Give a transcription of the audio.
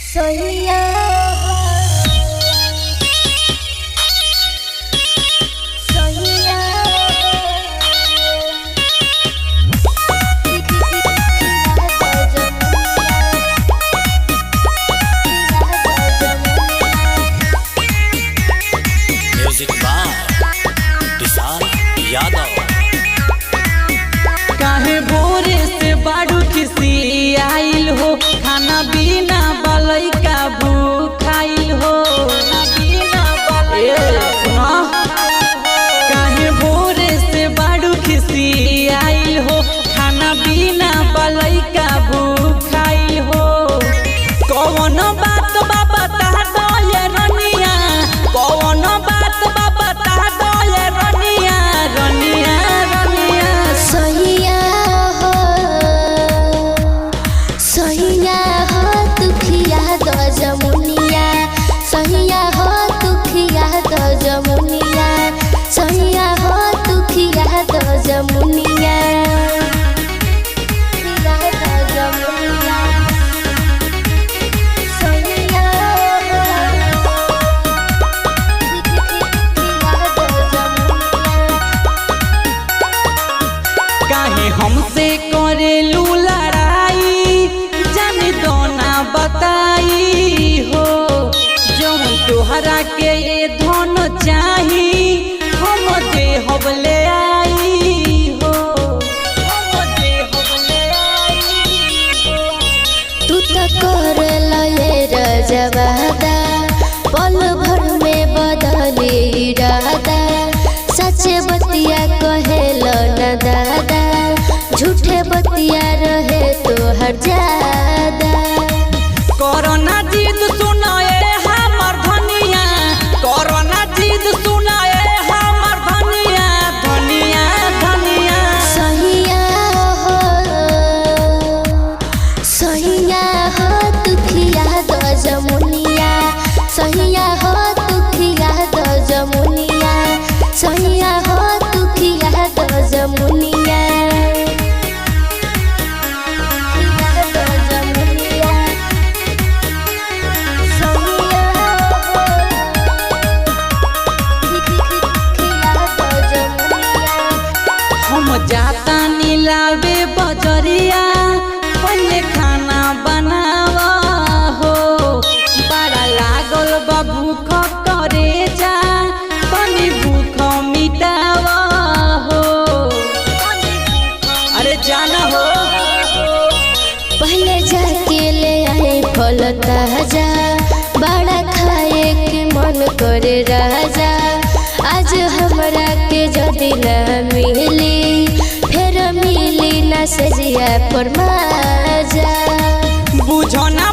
सैया काहे भोरे से बाड़ू किसी आइल हो, खाना बिना बलई का भूखाइल हो। काहे भोरे से बाड़ू किसी आइल हो, खाना बिना बलई का भूखाइल हो। कौन बात बा बता दो ये रनिया, कौन बात बा बता दो ये रनिया, रनिया रनिया। सैया हो तू खिया दो जमुनिया, सैया हो तू खिया दो जमुनिया, सैया हो तू खिया दो जमुनिया, खिया दो जमुनिया। सैया खिया दो जमुनिया। काहे हमसे करेलू लड़ाई, जाने दो ना बताई हो। जौन तोहरा के ये धन चाही, हम दे हबले आई हो, हम दे हबले आई हो। तू तो कर लये रजवादा, पल भर में बदली इरादा। सच बतिया कहेल न दादा, झूठे बतिया रहे तो हर जादा। कोरोना जिद सुनाए हमर धनिया, कोरोना जिद सुनाए हमर धनिया, धनिया धनिया। सैया हो तू खिया दो जमुनिया, सैया हो तू खिया दो जमुनिया, सैया हो तू खिया दो जमुनिया, खिया दो जमुनिया। सैया हो खिया दो जमुनिया। हम जाता नीलावे बजरिया, पहले खाना बनावा हो। बड़ा लागल बा भूख करे जा, तनी भूख मिटावा हो। अरे जाना हो। पहले जाके ले आए फल ताजा, बड़ा खाए के मन करे राजा। आज हमरा के जदी न मिली, फिर मिली न सजिया पर माजा। बुझो ना